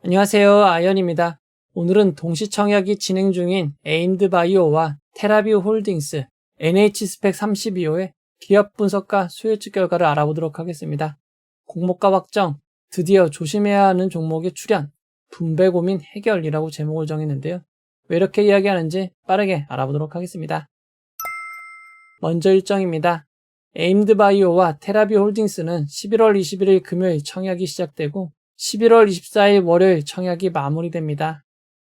안녕하세요. 아연입니다. 오늘은 동시청약이 진행 중인 에임드바이오와 테라비오 홀딩스 NH스펙 32호의 기업 분석과 수요 측 결과를 알아보도록 하겠습니다. 공모가 확정, 드디어 조심해야 하는 종목의 출현, 분배 고민 해결이라고 제목을 정했는데요. 왜 이렇게 이야기하는지 빠르게 알아보도록 하겠습니다. 먼저 일정입니다. 에임드바이오와 테라비오 홀딩스는 11월 21일 금요일 청약이 시작되고 11월 24일 월요일 청약이 마무리됩니다.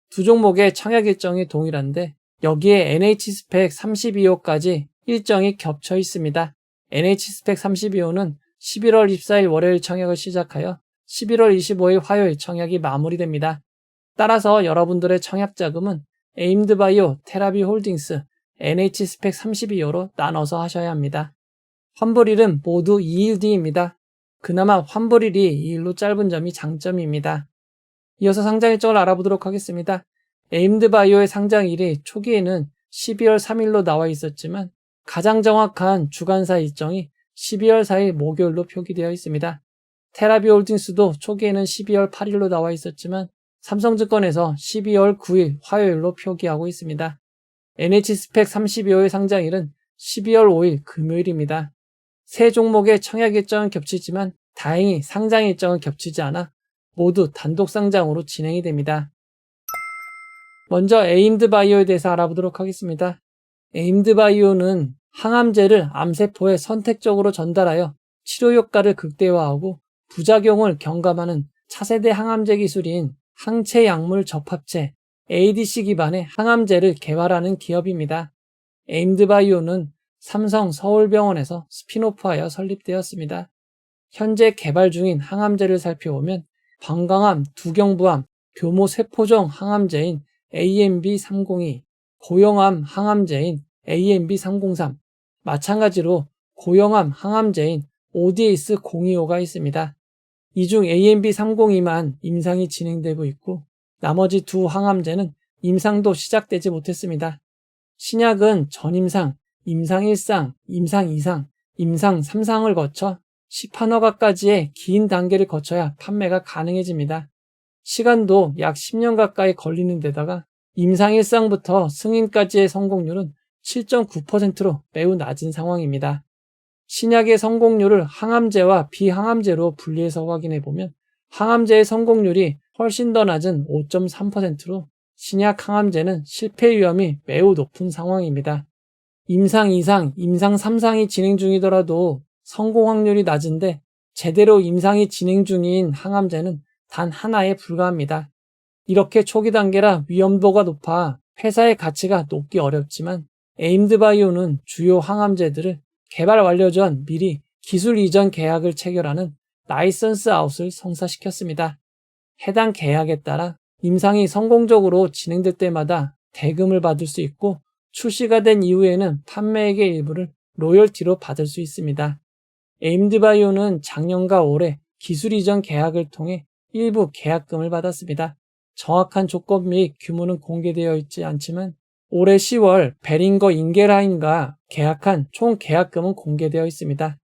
두 종목의 청약 일정이 동일한데 여기에 NH스펙 32호까지 일정이 겹쳐 있습니다. NH스펙 32호는 11월 24일 월요일 청약을 시작하여 11월 25일 화요일 청약이 마무리됩니다. 따라서 여러분들의 청약 자금은 에임드바이오, 테라비오 홀딩스, NH스펙 32호로 나눠서 하셔야 합니다. 환불일은 모두 2일 뒤입니다. 그나마 환불일이 2일로 짧은 점이 장점입니다. 이어서 상장 일정을 알아보도록 하겠습니다. 에임드바이오의 상장일이 초기에는 12월 3일로 나와 있었지만 가장 정확한 주간사 일정이 12월 4일 목요일로 표기되어 있습니다. 테라비홀딩스도 초기에는 12월 8일로 나와 있었지만 삼성증권에서 12월 9일 화요일로 표기하고 있습니다. NH스펙 32호의 상장일은 12월 5일 금요일입니다. 세 종목의 청약 일정은 겹치지만 다행히 상장 일정은 겹치지 않아 모두 단독 상장으로 진행이 됩니다. 먼저 에임드바이오에 대해서 알아보도록 하겠습니다. 에임드바이오는 항암제를 암세포에 선택적으로 전달하여 치료 효과를 극대화하고 부작용을 경감하는 차세대 항암제 기술인 항체 약물 접합체 ADC 기반의 항암제를 개발하는 기업입니다. 에임드바이오는 삼성 서울병원에서 스핀오프하여 설립되었습니다. 현재 개발 중인 항암제를 살펴보면 방광암, 두경부암, 교모세포종 항암제인 AMB302, 고형암 항암제인 AMB303, 마찬가지로 고형암 항암제인 ODAS025가 있습니다. 이 중 AMB302만 임상이 진행되고 있고 나머지 두 항암제는 임상도 시작되지 못했습니다. 신약은 전임상, 임상 1상, 임상 2상, 임상 3상을 거쳐 시판허가까지의 긴 단계를 거쳐야 판매가 가능해집니다. 시간도 약 10년 가까이 걸리는 데다가 임상 1상부터 승인까지의 성공률은 7.9%로 매우 낮은 상황입니다. 신약의 성공률을 항암제와 비항암제로 분리해서 확인해보면 항암제의 성공률이 훨씬 더 낮은 5.3%로 신약 항암제는 실패 위험이 매우 높은 상황입니다. 임상 2상, 임상 3상이 진행 중이더라도 성공 확률이 낮은데 제대로 임상이 진행 중인 항암제는 단 하나에 불과합니다. 이렇게 초기 단계라 위험도가 높아 회사의 가치가 높기 어렵지만 에임드바이오는 주요 항암제들을 개발 완료 전 미리 기술 이전 계약을 체결하는 라이선스 아웃을 성사시켰습니다. 해당 계약에 따라 임상이 성공적으로 진행될 때마다 대금을 받을 수 있고 출시가 된 이후에는 판매액의 일부를 로열티로 받을 수 있습니다. 에임드바이오는 작년과 올해 기술 이전 계약을 통해 일부 계약금을 받았습니다. 정확한 조건 및 규모는 공개되어 있지 않지만 올해 10월 베링거 인게라인과 계약한 총 계약금은 공개되어 있습니다.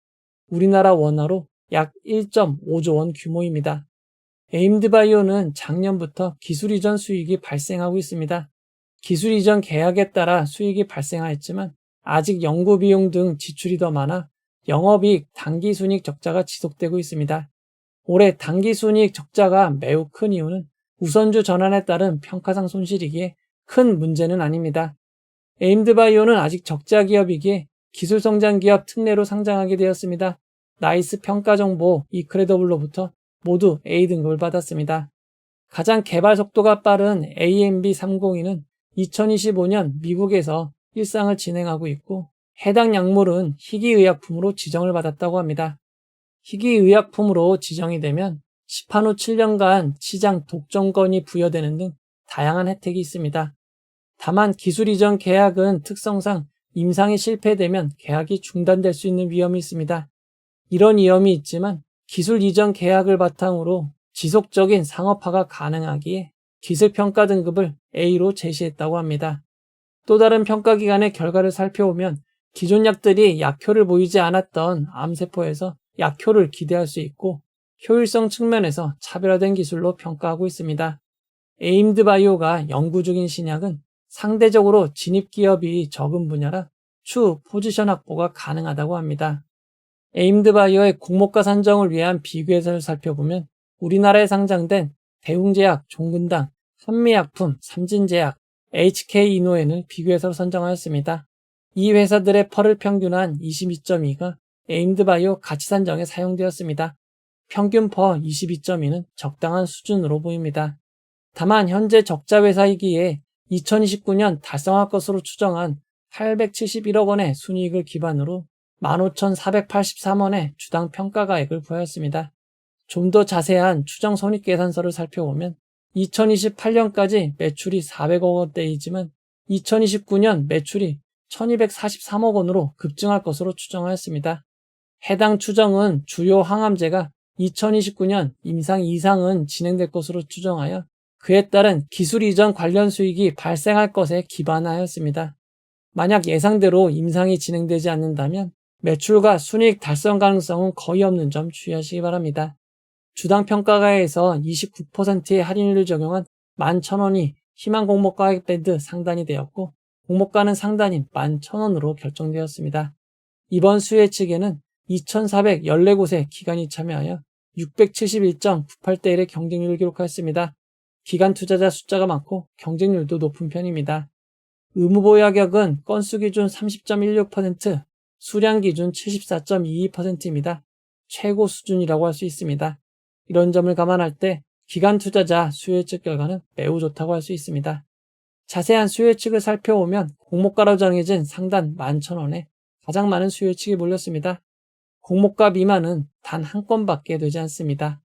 우리나라 원화로 약 1.5조 원 규모입니다. 에임드바이오는 작년부터 기술 이전 수익이 발생하고 있습니다. 기술 이전 계약에 따라 수익이 발생하였지만 아직 연구 비용 등 지출이 더 많아 영업이익 당기순이익 적자가 지속되고 있습니다. 올해 당기순이익 적자가 매우 큰 이유는 우선주 전환에 따른 평가상 손실이기에 큰 문제는 아닙니다. 에임드바이오는 아직 적자 기업이기에 기술성장 기업 특례로 상장하게 되었습니다. 나이스 평가정보 이크레더블로부터 모두 A등급을 받았습니다. 가장 개발 속도가 빠른 AMB302는 2025년 미국에서 일상을 진행하고 있고 해당 약물은 희귀의약품으로 지정을 받았다고 합니다. 희귀의약품으로 지정이 되면 시판 후 7년간 시장 독점권이 부여되는 등 다양한 혜택이 있습니다. 다만 기술 이전 계약은 특성상 임상이 실패되면 계약이 중단될 수 있는 위험이 있습니다. 이런 위험이 있지만 기술 이전 계약을 바탕으로 지속적인 상업화가 가능하기에 기술평가 등급을 A로 제시했다고 합니다. 또 다른 평가기관의 결과를 살펴보면 기존 약들이 약효를 보이지 않았던 암세포에서 약효를 기대할 수 있고 효율성 측면에서 차별화된 기술로 평가하고 있습니다. 에임드바이오가 연구 중인 신약은 상대적으로 진입기업이 적은 분야라 추후 포지션 확보가 가능하다고 합니다. 에임드바이오의 공모가 산정을 위한 비교해서를 살펴보면 우리나라에 상장된 대웅제약, 종근당, 한미약품, 삼진제약, HK이노엔을 비교해서 선정하였습니다. 이 회사들의 펄을 평균한 22.2가 에임드바이오 가치 산정에 사용되었습니다. 평균 퍼 22.2는 적당한 수준으로 보입니다. 다만 현재 적자 회사이기에 2029년 달성할 것으로 추정한 871억 원의 순이익을 기반으로 15,483원의 주당 평가가액을 부여했습니다. 좀 더 자세한 추정 손익계산서를 살펴보면 2028년까지 매출이 400억 원대이지만 2029년 매출이 1243억 원으로 급증할 것으로 추정하였습니다. 해당 추정은 주요 항암제가 2029년 임상 2상은 진행될 것으로 추정하여 그에 따른 기술 이전 관련 수익이 발생할 것에 기반하였습니다. 만약 예상대로 임상이 진행되지 않는다면 매출과 순이익 달성 가능성은 거의 없는 점 주의하시기 바랍니다. 주당 평가가에서 29%의 할인율을 적용한 11,000원이 희망 공모가액 밴드 상단이 되었고 공모가는 상단인 11,000원으로 결정되었습니다. 이번 수혜 측에는 2,414곳의 기관이 참여하여 671.98대 1의 경쟁률을 기록하였습니다. 기관 투자자 숫자가 많고 경쟁률도 높은 편입니다. 의무보유 가격은 건수 기준 30.16%, 수량 기준 74.22%입니다. 최고 수준이라고 할 수 있습니다. 이런 점을 감안할 때 기관 투자자 수요 예측 결과는 매우 좋다고 할 수 있습니다. 자세한 수요 예측을 살펴보면 공모가로 정해진 상단 11,000원에 가장 많은 수요 예측이 몰렸습니다. 공모가 미만은 단 한 건밖에 되지 않습니다.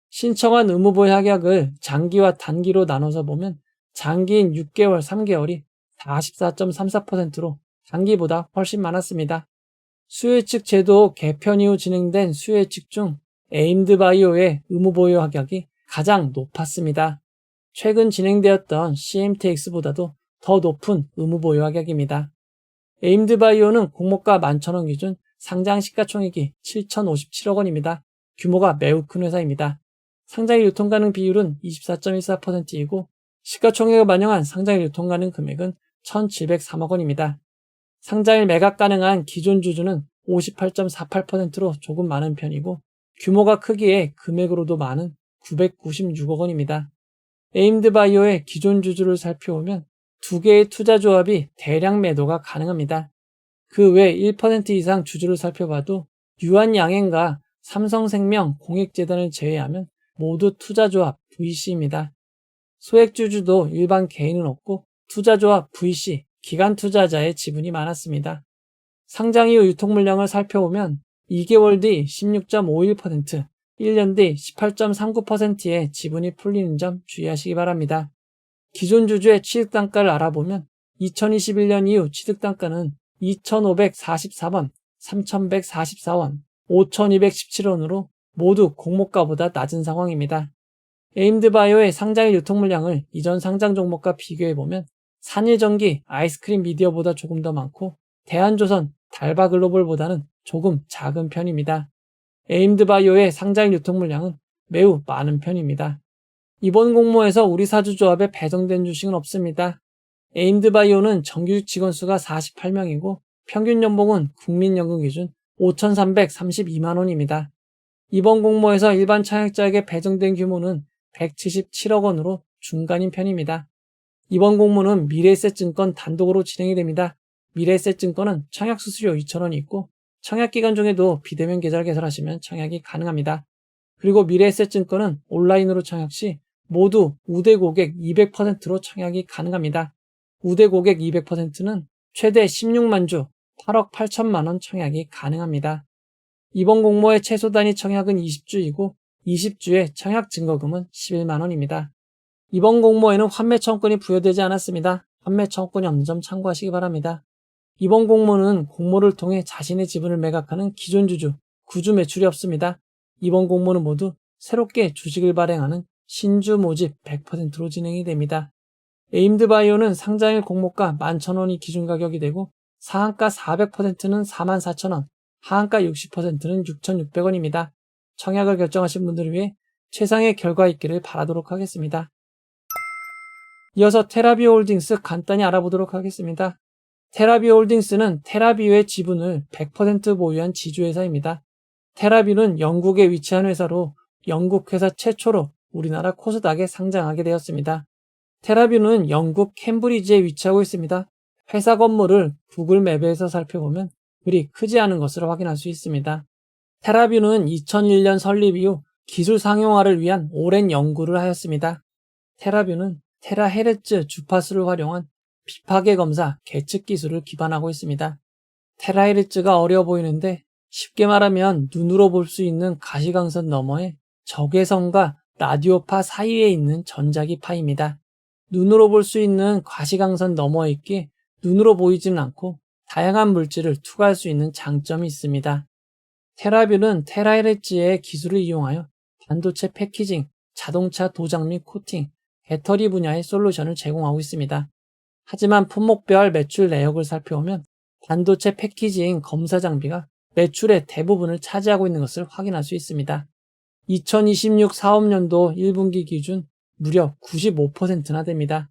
신청한 의무보유 가격을 장기와 단기로 나눠서 보면 장기인 6개월, 3개월이 44.34%로 단기보다 훨씬 많았습니다. 수요 예측 제도 개편 이후 진행된 수요 예측 중 에임드바이오의 의무보유 가격이 가장 높았습니다. 최근 진행되었던 CMTX보다도 더 높은 의무보유 가격입니다. 에임드바이오는 공모가 11,000원 기준 상장 시가총액이 7,057억 원입니다. 규모가 매우 큰 회사입니다. 상장일 유통 가능 비율은 24.14%이고 시가총액을 반영한 상장일 유통 가능 금액은 1,703억 원입니다. 상장일 매각 가능한 기존 주주는 58.48%로 조금 많은 편이고 규모가 크기에 금액으로도 많은 996억 원입니다. 에임드바이오의 기존 주주를 살펴보면 두 개의 투자 조합이 대량 매도가 가능합니다. 그 외 1% 이상 주주를 살펴봐도 유한양행과 삼성생명 공익재단을 제외하면 모두 투자조합 VC입니다. 소액주주도 일반 개인은 없고 투자조합 VC, 기관 투자자의 지분이 많았습니다. 상장 이후 유통 물량을 살펴보면 2개월 뒤 16.51%, 1년 뒤 18.39%의 지분이 풀리는 점 주의하시기 바랍니다. 기존 주주의 취득단가를 알아보면 2021년 이후 취득단가는 2,544원, 3,144원, 5,217원으로 모두 공모가보다 낮은 상황입니다. 에임드바이오의 상장일 유통 물량을 이전 상장 종목과 비교해보면 산일전기, 아이스크림 미디어보다 조금 더 많고 대한조선, 달바글로벌보다는 조금 작은 편입니다. 에임드바이오의 상장일 유통 물량은 매우 많은 편입니다. 이번 공모에서 우리 사주조합에 배정된 주식은 없습니다. 에임드바이오는 정규직 직원 수가 48명이고 평균 연봉은 국민연금 기준 5,332만 원입니다. 이번 공모에서 일반 청약자에게 배정된 규모는 177억 원으로 중간인 편입니다. 이번 공모는 미래에셋증권 단독으로 진행이 됩니다. 미래에셋증권은 청약 수수료 2,000원이 있고 청약기간 중에도 비대면 계좌를 개설하시면 청약이 가능합니다. 그리고 미래에셋증권은 온라인으로 청약 시 모두 우대 고객 200%로 청약이 가능합니다. 우대 고객 200%는 최대 16만 주 8억 8천만 원 청약이 가능합니다. 이번 공모의 최소 단위 청약은 20주이고 20주의 청약 증거금은 11만 원입니다. 이번 공모에는 환매 청구권이 부여되지 않았습니다. 환매 청구권이 없는 점 참고하시기 바랍니다. 이번 공모는 공모를 통해 자신의 지분을 매각하는 기존 주주, 구주 매출이 없습니다. 이번 공모는 모두 새롭게 주식을 발행하는 신주 모집 100%로 진행이 됩니다. 에임드바이오는 상장일 공모가 11,000원이 기준 가격이 되고 상한가 400%는 44,000원, 하한가 60%는 6,600원입니다. 청약을 결정하신 분들을 위해 최상의 결과 있기를 바라도록 하겠습니다. 이어서 테라비오 홀딩스 간단히 알아보도록 하겠습니다. 테라비오 홀딩스는 테라비오의 지분을 100% 보유한 지주회사입니다. 테라비오는 영국에 위치한 회사로 영국 회사 최초로 우리나라 코스닥에 상장하게 되었습니다. 테라비오는 영국 캠브리지에 위치하고 있습니다. 회사 건물을 구글 맵에서 살펴보면 그리 크지 않은 것을 확인할 수 있습니다. 테라비오는 2001년 설립 이후 기술 상용화를 위한 오랜 연구를 하였습니다. 테라비오는 테라헤르츠 주파수를 활용한 비파괴 검사 계측 기술을 기반하고 있습니다. 테라헤르츠가 어려워 보이는데 쉽게 말하면 눈으로 볼 수 있는 가시광선 너머에 적외선과 라디오파 사이에 있는 전자기파입니다. 눈으로 볼 수 있는 가시광선 너머에 있기에 눈으로 보이지는 않고 다양한 물질을 투과할 수 있는 장점이 있습니다. 테라뷰는 테라헤르츠의 기술을 이용하여 반도체 패키징, 자동차 도장 및 코팅, 배터리 분야의 솔루션을 제공하고 있습니다. 하지만 품목별 매출 내역을 살펴보면 반도체 패키징 검사 장비가 매출의 대부분을 차지하고 있는 것을 확인할 수 있습니다. 2026 사업년도 1분기 기준 무려 95%나 됩니다.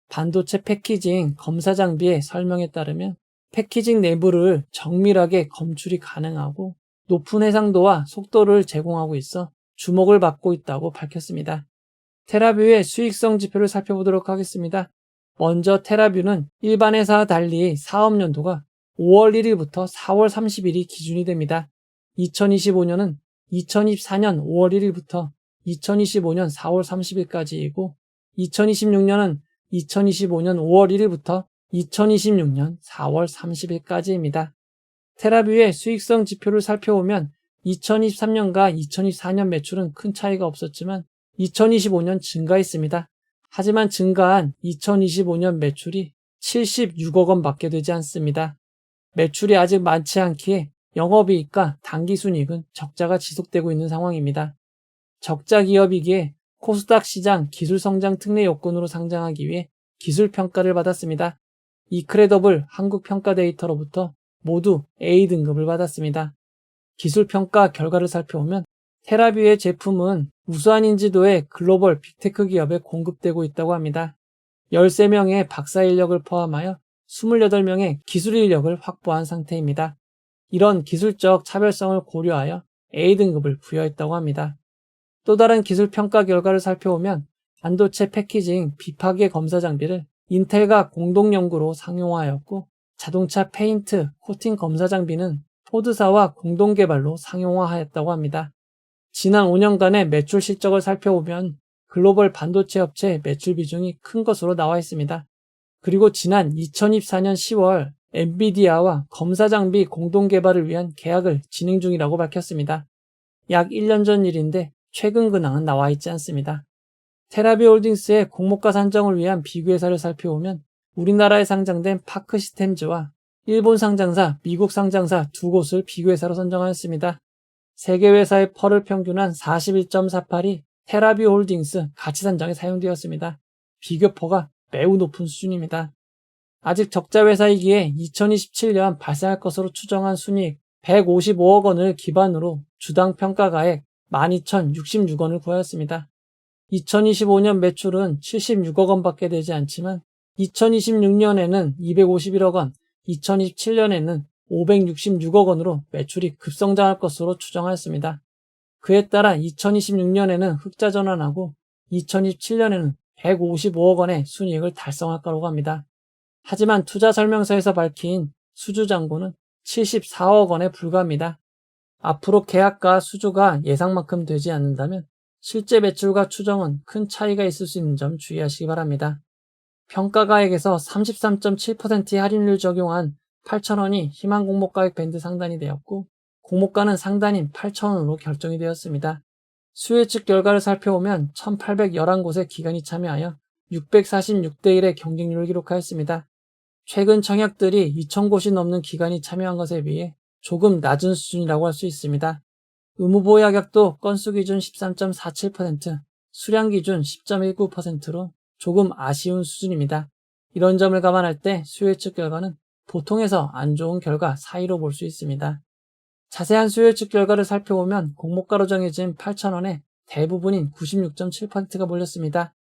반도체 패키징 검사 장비의 설명에 따르면 패키징 내부를 정밀하게 검출이 가능하고 높은 해상도와 속도를 제공하고 있어 주목을 받고 있다고 밝혔습니다. 테라뷰의 수익성 지표를 살펴보도록 하겠습니다. 먼저 테라뷰는 일반 회사와 달리 사업연도가 5월 1일부터 4월 30일이 기준이 됩니다. 2025년은 2024년 5월 1일부터 2025년 4월 30일까지이고 2026년은 2025년 5월 1일부터 2026년 4월 30일까지입니다. 테라뷰의 수익성 지표를 살펴보면 2023년과 2024년 매출은 큰 차이가 없었지만 2025년 증가했습니다. 하지만 증가한 2025년 매출이 76억 원 밖에 되지 않습니다. 매출이 아직 많지 않기에 영업이익과 당기순이익은 적자가 지속되고 있는 상황입니다. 적자 기업이기에 코스닥 시장 기술성장 특례 요건으로 상장하기 위해 기술평가를 받았습니다. 이크레더블 한국평가데이터로부터 모두 A등급을 받았습니다. 기술평가 결과를 살펴보면 테라뷰의 제품은 우수한 인지도의 글로벌 빅테크 기업에 공급되고 있다고 합니다. 13명의 박사 인력을 포함하여 28명의 기술 인력을 확보한 상태입니다. 이런 기술적 차별성을 고려하여 A등급을 부여했다고 합니다. 또 다른 기술평가 결과를 살펴보면 반도체 패키징 비파괴 검사 장비를 인텔과 공동연구로 상용화하였고 자동차 페인트 코팅 검사 장비는 포드사와 공동개발로 상용화하였다고 합니다. 지난 5년간의 매출 실적을 살펴보면 글로벌 반도체 업체 매출 비중이 큰 것으로 나와 있습니다. 그리고 지난 2024년 10월 엔비디아와 검사 장비 공동개발을 위한 계약을 진행 중이라고 밝혔습니다. 약 1년 전 일인데 최근 근황은 나와 있지 않습니다. 테라뷰 홀딩스의 공모가 산정을 위한 비교회사를 살펴보면 우리나라에 상장된 파크시스템즈와 일본 상장사, 미국 상장사 두 곳을 비교회사로 선정하였습니다. 세계 회사의 펄을 평균한 41.48이 테라뷰 홀딩스 가치 산정에 사용되었습니다. 비교퍼가 매우 높은 수준입니다. 아직 적자 회사이기에 2027년 발생할 것으로 추정한 순이익 155억 원을 기반으로 주당 평가가액 12,066원을 구하였습니다. 2025년 매출은 76억 원밖에 되지 않지만 2026년에는 251억 원, 2027년에는 566억 원으로 매출이 급성장할 것으로 추정하였습니다. 그에 따라 2026년에는 흑자 전환하고 2027년에는 155억 원의 순이익을 달성할 거라고 합니다. 하지만 투자 설명서에서 밝힌 수주 잔고는 74억 원에 불과합니다. 앞으로 계약과 수주가 예상만큼 되지 않는다면 실제 매출과 추정은 큰 차이가 있을 수 있는 점 주의하시기 바랍니다. 평가가액에서 33.7%의 할인율을 적용한 8,000원이 희망 공모가액 밴드 상단이 되었고 공모가는 상단인 8,000원으로 결정이 되었습니다. 수요 측 결과를 살펴보면 1,811곳의 기관이 참여하여 646대1의 경쟁률을 기록하였습니다. 최근 청약들이 2,000곳이 넘는 기관이 참여한 것에 비해 조금 낮은 수준이라고 할 수 있습니다. 의무보호 약약도 건수 기준 13.47%, 수량 기준 10.19%로 조금 아쉬운 수준입니다. 이런 점을 감안할 때 수요 측 결과는 보통에서 안 좋은 결과 사이로 볼 수 있습니다. 자세한 수요 예측 결과를 살펴보면 공모가로 정해진 8,000원에 대부분인 96.7%가 몰렸습니다.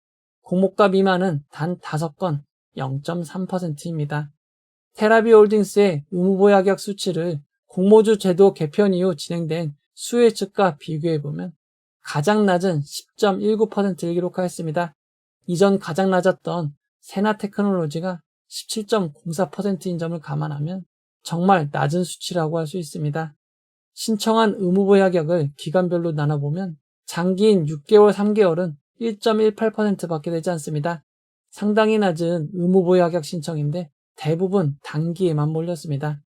공모가 미만은 단 5건 0.3%입니다. 테라비홀딩스의 의무보유하격 수치를 공모주 제도 개편 이후 진행된 수요 예측과 비교해보면 가장 낮은 10.19%를 기록하였습니다. 이전 가장 낮았던 세나테크놀로지가 17.04%인 점을 감안하면 정말 낮은 수치라고 할 수 있습니다. 신청한 의무보유하격을 기간별로 나눠보면 장기인 6개월, 3개월은 1.18%밖에 되지 않습니다. 상당히 낮은 의무보유하격 신청인데 대부분 단기에만 몰렸습니다.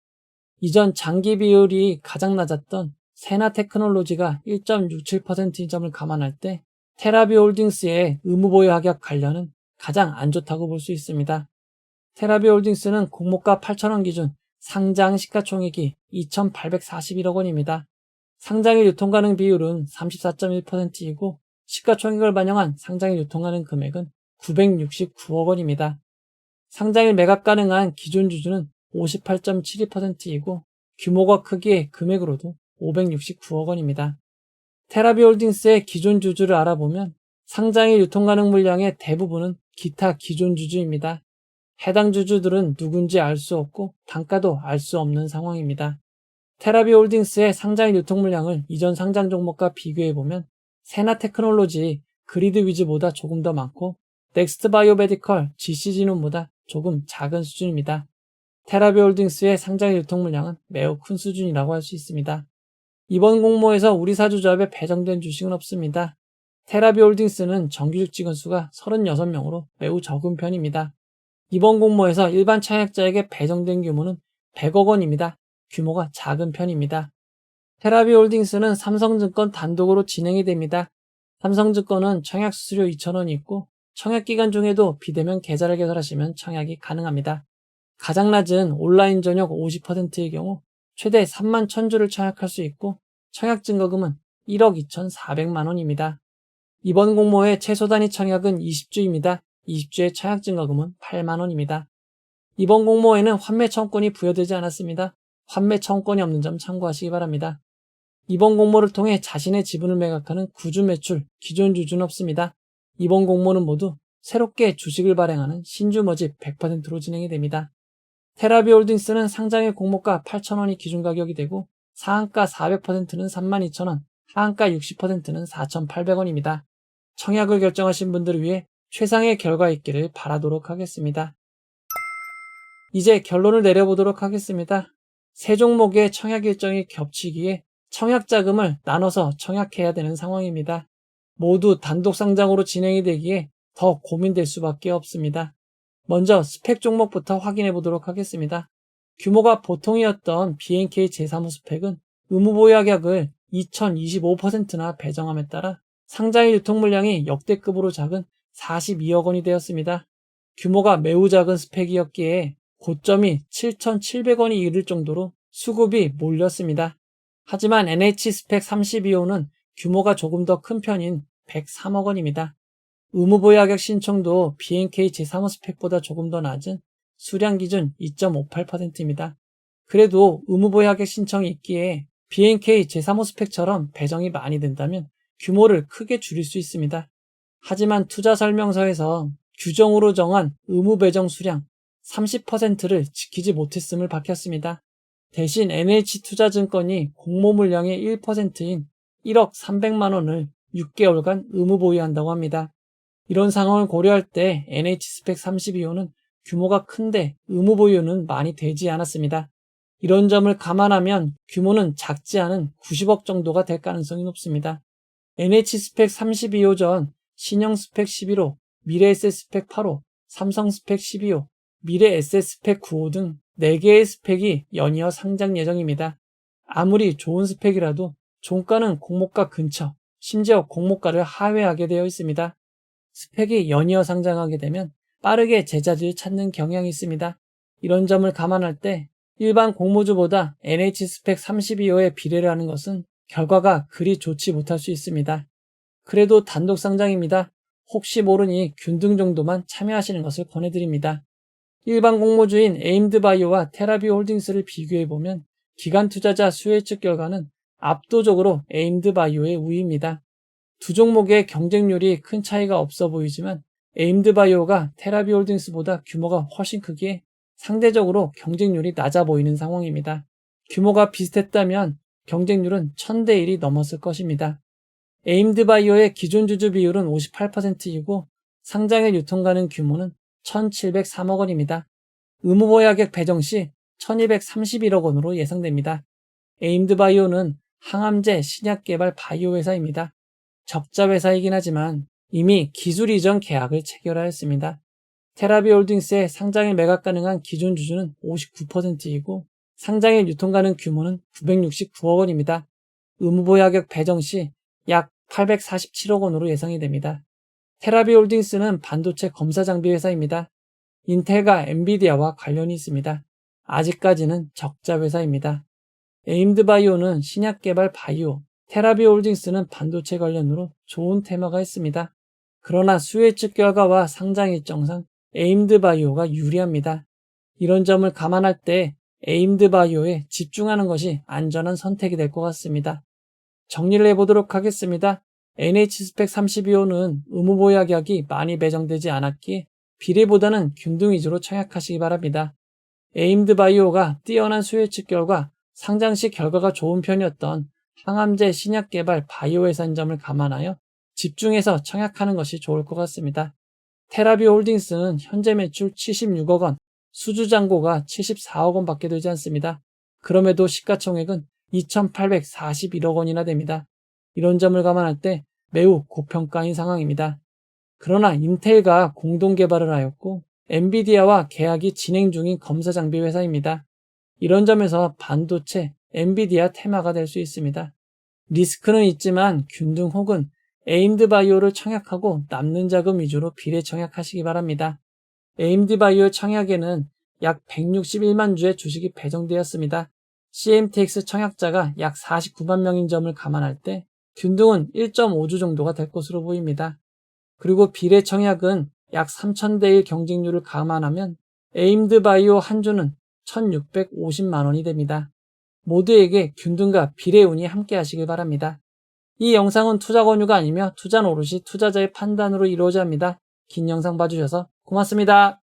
이전 장기 비율이 가장 낮았던 세나테크놀로지가 1.67%인 점을 감안할 때 테라비홀딩스의 의무보유하격 관련은 가장 안 좋다고 볼 수 있습니다. 테라비홀딩스는 공모가 8,000원 기준 상장 시가총액이 2,841억 원입니다. 상장일 유통가능 비율은 34.1%이고 시가총액을 반영한 상장일 유통가능 금액은 969억 원입니다. 상장일 매각 가능한 기존 주주는 58.72%이고 규모가 크기에 금액으로도 569억 원입니다. 테라비홀딩스의 기존 주주를 알아보면 상장일 유통가능 물량의 대부분은 기타 기존 주주입니다. 해당 주주들은 누군지 알 수 없고 단가도 알 수 없는 상황입니다. 테라비홀딩스의 상장일 유통 물량을 이전 상장 종목과 비교해보면 세나테크놀로지, 그리드 위즈보다 조금 더 많고 넥스트 바이오메디컬, GC진원보다 조금 작은 수준입니다. 테라비홀딩스의 상장일 유통 물량은 매우 큰 수준이라고 할 수 있습니다. 이번 공모에서 우리사주조합에 배정된 주식은 없습니다. 테라비홀딩스는 정규직 직원 수가 36명으로 매우 적은 편입니다. 이번 공모에서 일반 청약자에게 배정된 규모는 100억 원입니다. 규모가 작은 편입니다. 테라비홀딩스는 삼성증권 단독으로 진행이 됩니다. 삼성증권은 청약 수수료 2,000원이 있고 청약기간 중에도 비대면 계좌를 개설하시면 청약이 가능합니다. 가장 낮은 온라인 전역 50%의 경우 최대 3만 1,000주를 청약할 수 있고 청약 증거금은 1억 2,400만 원입니다. 이번 공모의 최소 단위 청약은 20주입니다. 20주의 청약 증거금은 8만 원입니다. 이번 공모에는 환매 청구권이 부여되지 않았습니다. 환매 청구권이 없는 점 참고하시기 바랍니다. 이번 공모를 통해 자신의 지분을 매각하는 구주 매출, 기존 주주는 없습니다. 이번 공모는 모두 새롭게 주식을 발행하는 신주 모집 100%로 진행이 됩니다. 테라비홀딩스는 상장의 공모가 8,000원이 기준 가격이 되고 상한가 400%는 32,000원, 하한가 60%는 4,800원입니다. 청약을 결정하신 분들을 위해 최상의 결과 있기를 바라도록 하겠습니다. 이제 결론을 내려보도록 하겠습니다. 세 종목의 청약 일정이 겹치기에 청약 자금을 나눠서 청약해야 되는 상황입니다. 모두 단독 상장으로 진행이 되기에 더 고민될 수밖에 없습니다. 먼저 스펙 종목부터 확인해 보도록 하겠습니다. 규모가 보통이었던 BNK 제3호 스펙은 의무보유하격을 2025%나 배정함에 따라 상장일 유통 물량이 역대급으로 작은 42억 원이 되었습니다. 규모가 매우 작은 스펙이었기에 고점이 7,700원이 이를 정도로 수급이 몰렸습니다. 하지만 NH 스펙 32호는 규모가 조금 더 큰 편인 103억 원입니다. 의무보유하격 신청도 BNK 제3호 스펙보다 조금 더 낮은 수량 기준 2.58%입니다. 그래도 의무보유하격 신청이 있기에 BNK 제3호 스펙처럼 배정이 많이 된다면 규모를 크게 줄일 수 있습니다. 하지만 투자 설명서에서 규정으로 정한 의무 배정 수량 30%를 지키지 못했음을 밝혔습니다. 대신 NH투자증권이 공모 물량의 1%인 1억 300만 원을 6개월간 의무 보유한다고 합니다. 이런 상황을 고려할 때 NH스펙 32호는 규모가 큰데 의무 보유는 많이 되지 않았습니다. 이런 점을 감안하면 규모는 작지 않은 90억 정도가 될 가능성이 높습니다. NH스펙 32호 전 신영스펙 11호, 미래에셋스펙 8호, 삼성스펙 12호, 미래에셋스펙 9호 등 4개의 스펙이 연이어 상장 예정입니다. 아무리 좋은 스펙이라도 종가는 공모가 근처, 심지어 공모가를 하회하게 되어 있습니다. 스펙이 연이어 상장하게 되면 빠르게 제자리를 찾는 경향이 있습니다. 이런 점을 감안할 때 일반 공모주보다 NH스펙 32호에 비례를 하는 것은 결과가 그리 좋지 못할 수 있습니다. 그래도 단독 상장입니다. 혹시 모르니 균등 정도만 참여하시는 것을 권해드립니다. 일반 공모주인 에임드바이오와 테라비홀딩스를 비교해보면 기관 투자자 수요 예측 결과는 압도적으로 에임드바이오의 우위입니다. 두 종목의 경쟁률이 큰 차이가 없어 보이지만 에임드바이오가 테라비홀딩스보다 규모가 훨씬 크기에 상대적으로 경쟁률이 낮아 보이는 상황입니다. 규모가 비슷했다면 경쟁률은 1000대 1이 넘었을 것입니다. 에임드바이오의 기존 주주 비율은 58%이고 상장에 유통가능 규모는 1,703억 원입니다. 의무보유하격 배정 시 1,231억 원으로 예상됩니다. 에임드바이오는 항암제 신약 개발 바이오 회사입니다. 적자 회사이긴 하지만 이미 기술 이전 계약을 체결하였습니다. 테라비홀딩스의 상장에 매각 가능한 기존 주주는 59%이고 상장에 유통 가능 규모는 969억 원입니다. 의무보유하격 배정 시 약 847억 원으로 예상이 됩니다. 테라비홀딩스는 반도체 검사 장비 회사입니다. 인텔과 엔비디아와 관련이 있습니다. 아직까지는 적자 회사입니다. 에임드바이오는 신약 개발 바이오, 테라비홀딩스는 반도체 관련으로 좋은 테마가 있습니다. 그러나 수요 예측 결과와 상장 일정상 에임드바이오가 유리합니다. 이런 점을 감안할 때 에임드바이오에 집중하는 것이 안전한 선택이 될 것 같습니다. 정리를 해보도록 하겠습니다. NH스펙 32호는 의무보유하격이 많이 배정되지 않았기에 비례보다는 균등 위주로 청약하시기 바랍니다. 에임드바이오가 뛰어난 수요 예측 결과 상장 시 결과가 좋은 편이었던 항암제 신약 개발 바이오 회사인 점을 감안하여 집중해서 청약하는 것이 좋을 것 같습니다. 테라비홀딩스는 현재 매출 76억 원, 수주잔고가 74억 원 밖에 되지 않습니다. 그럼에도 시가총액은 2,841억 원이나 됩니다. 이런 점을 감안할 때 매우 고평가인 상황입니다. 그러나 인텔과 공동 개발을 하였고 엔비디아와 계약이 진행 중인 검사 장비 회사입니다. 이런 점에서 반도체, 엔비디아 테마가 될 수 있습니다. 리스크는 있지만 균등 혹은 에임드바이오를 청약하고 남는 자금 위주로 비례 청약하시기 바랍니다. 에임드바이오 청약에는 약 161만 주의 주식이 배정되었습니다. CMTX 청약자가 약 49만 명인 점을 감안할 때 균등은 1.5주 정도가 될 것으로 보입니다. 그리고 비례 청약은 약 3,000대 1 경쟁률을 감안하면 에임드바이오 한 주는 1,650만 원이 됩니다. 모두에게 균등과 비례 운이 함께 하시길 바랍니다. 이 영상은 투자 권유가 아니며 투자는 오롯이 투자자의 판단으로 이루어져야 합니다. 긴 영상 봐주셔서 고맙습니다.